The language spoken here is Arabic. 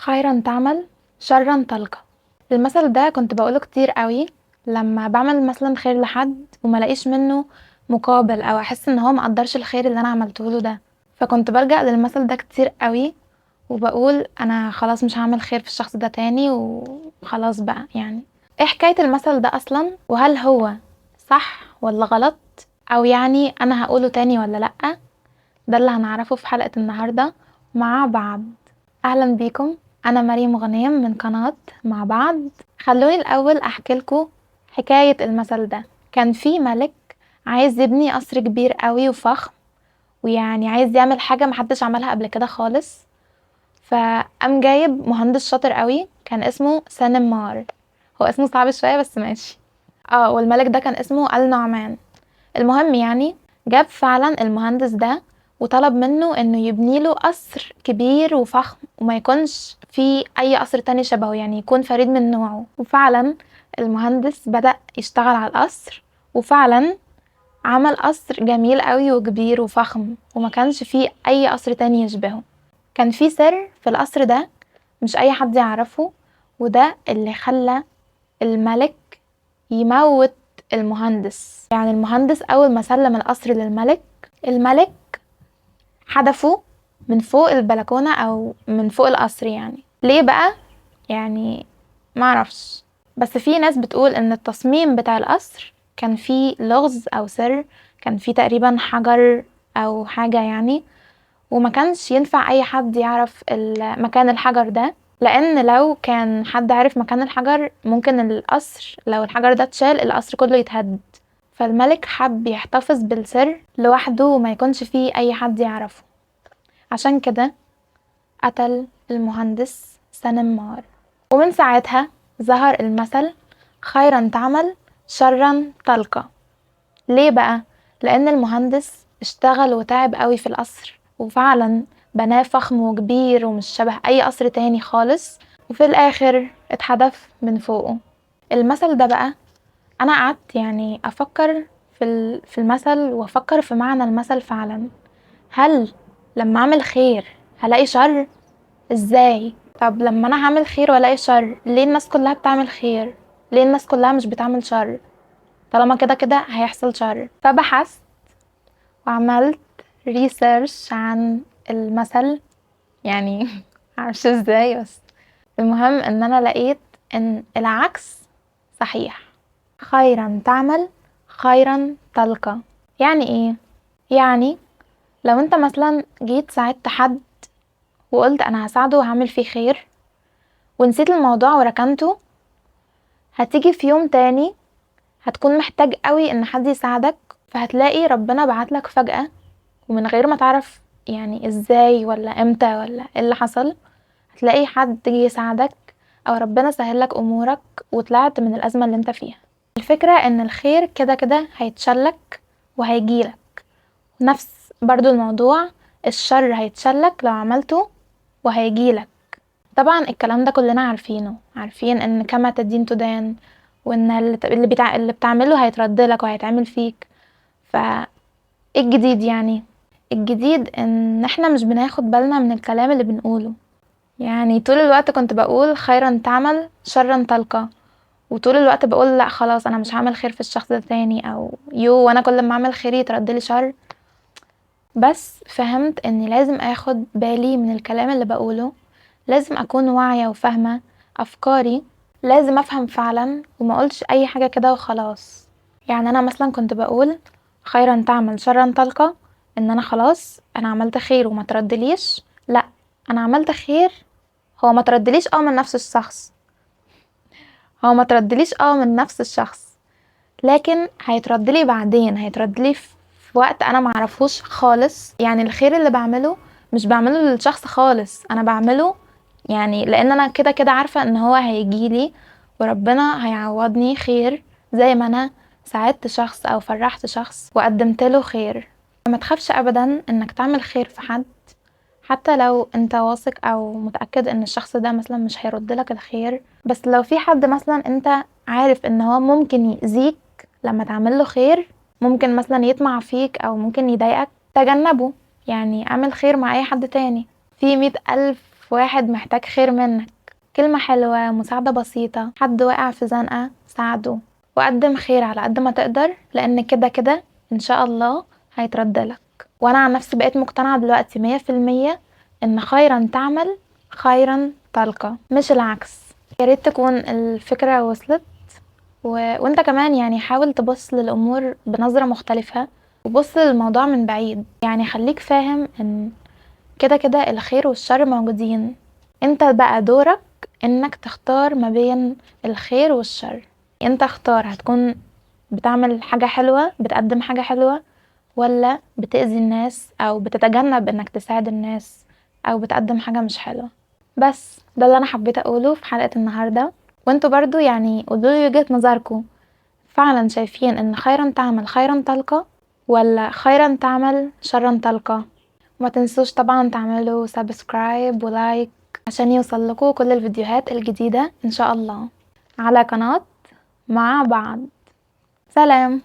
خيرا تعمل شرا تلقى. المثل ده كنت بقوله كتير قوي لما بعمل مثلا خير لحد وما لاقيش منه مقابل او احس ان هو مقدرش الخير اللي انا عملته له ده، فكنت بلجأ للمثل ده كتير قوي وبقول انا خلاص مش هعمل خير في الشخص ده تاني وخلاص بقى. يعني ايه حكاية المثل ده اصلا، وهل هو صح ولا غلط، او يعني انا هقوله تاني ولا لأ؟ ده اللي هنعرفه في حلقة النهاردة مع بعض. اهلا بيكم، انا مريم غنيم من قناة مع بعض. خلوني الاول احكي لكم حكاية المثل ده. كان في ملك عايز يبني قصر كبير قوي وفخم، ويعني عايز يعمل حاجة محدش عملها قبل كده خالص. فقام جايب مهندس شاطر قوي كان اسمه سنمار. هو اسمه صعب شوية بس ماشي. والملك ده كان اسمه النعمان. المهم يعني جاب فعلا المهندس ده وطلب منه انه يبني له قصر كبير وفخم وما يكونش في اي قصر تاني شبهه، يعني يكون فريد من نوعه. وفعلا المهندس بدأ يشتغل على القصر، وفعلا عمل قصر جميل قوي وكبير وفخم وما كانش فيه اي قصر تاني يشبهه. كان في سر في القصر ده مش اي حد يعرفه، وده اللي خلى الملك يموت المهندس. يعني المهندس اول ما سلم القصر للملك، الملك حدفه من فوق البلكونة او من فوق القصر. يعني ليه بقى؟ يعني معرفش، بس في ناس بتقول ان التصميم بتاع القصر كان فيه لغز او سر، كان فيه تقريبا حجر او حاجة يعني، وما كانش ينفع اي حد يعرف مكان الحجر ده، لان لو كان حد عارف مكان الحجر ممكن القصر لو الحجر ده اتشال القصر كله يتهد. فالملك حب يحتفظ بالسر لوحده وما يكونش فيه اي حد يعرفه، عشان كده قتل المهندس سنمار. ومن ساعتها ظهر المثل خيرا تعمل شرا تلقى. ليه بقى؟ لان المهندس اشتغل وتعب قوي في القصر وفعلا بناه فخم وكبير ومش شبه اي قصر تاني خالص، وفي الاخر اتحدف من فوقه. المثل ده بقى انا قعدت يعني افكر في المثل وافكر في معنى المثل فعلا. هل لما اعمل خير هلاقي شر؟ ازاي؟ طب لما انا هعمل خير والاقي شر، ليه الناس كلها بتعمل خير؟ ليه الناس كلها مش بتعمل شر طالما كده كده هيحصل شر؟ فبحثت وعملت ريسيرش عن المثل، يعني معرفش ازاي، بس المهم ان انا لقيت ان العكس صحيح. خيرا تعمل خيرا تلقى. يعني ايه؟ يعني لو انت مثلا جيت ساعدت حد وقلت انا هساعده وهعمل فيه خير ونسيت الموضوع وركنته، هتيجي في يوم تاني هتكون محتاج قوي ان حد يساعدك، فهتلاقي ربنا بعتلك فجأة ومن غير ما تعرف يعني ازاي ولا امتى ولا ايه اللي حصل، هتلاقي حد يجي يساعدك او ربنا سهلك امورك وطلعت من الازمة اللي انت فيها. الفكرة ان الخير كده كده هيتشلك وهيجيلك. نفس برضو الموضوع، الشر هيتشلك لو عملته وهيجيلك. طبعا الكلام ده كلنا عارفين ان كما تدين تدان، وان اللي بتعمله هيترد لك وهيتعمل فيك. ايه الجديد؟ يعني الجديد ان احنا مش بناخد بالنا من الكلام اللي بنقوله. يعني طول الوقت كنت بقول خيرا تعمل شرا تلقى، وطول الوقت بقول لا خلاص انا مش هعمل خير في الشخص ده تاني، او وانا كل ما اعمل خير يتردلي شر. بس فهمت اني لازم اخد بالي من الكلام اللي بقوله، لازم اكون واعية وفاهمة افكاري، لازم افهم فعلا وما اقولش اي حاجة كده وخلاص. يعني انا مثلا كنت بقول خيرا تعمل شرا تلقى، ان انا خلاص انا عملت خير وما تردليش. لا، انا عملت خير، هو ما تردليش من نفس الشخص، لكن هيتردلي بعدين، هيتردلي في وقت انا معرفوش خالص. يعني الخير اللي بعمله مش بعمله للشخص خالص، انا بعمله يعني لان انا كده كده عارفة ان هو هيجيلي وربنا هيعوضني خير زي ما انا ساعدت شخص او فرحت شخص وقدمت له خير. ما تخافش ابدا انك تعمل خير في حد، حتى لو انت واثق او متأكد ان الشخص ده مثلا مش هيرد لك الخير. بس لو في حد مثلا انت عارف ان هو ممكن يأذيك لما تعمل له خير، ممكن مثلا يطمع فيك او ممكن يضايقك، تجنبه. يعني اعمل خير مع اي حد تاني. في 100,000 في واحد محتاج خير منك، كلمة حلوة، مساعدة بسيطة، حد واقع في زنقة ساعده، وقدم خير على قد ما تقدر، لان كده كده ان شاء الله هيتردلك. وانا عن نفسي بقيت مقتنعة دلوقتي 100% ان خيرا تعمل خيرا تلقى، مش العكس. ياريت تكون الفكرة وصلت. وانت كمان يعني حاول تبص للأمور بنظرة مختلفة، وبص للموضوع من بعيد. يعني خليك فاهم ان كده كده الخير والشر موجودين، انت بقى دورك انك تختار ما بين الخير والشر. انت اختار، هتكون بتعمل حاجة حلوة، بتقدم حاجة حلوة، ولا بتأذي الناس او بتتجنب انك تساعد الناس، او بتقدم حاجة مش حلوة. بس ده اللي انا حبيت اقوله في حلقة النهاردة. وانتوا برضو يعني قولولي وجهة نظركم، فعلا شايفين ان خيرا تعمل خيرا تلقى، ولا خيرا تعمل شرا تلقى؟ ما تنسوش طبعا تعملوا سبسكرايب ولايك عشان يوصل لكم كل الفيديوهات الجديدة ان شاء الله على قناة مع بعض. سلام.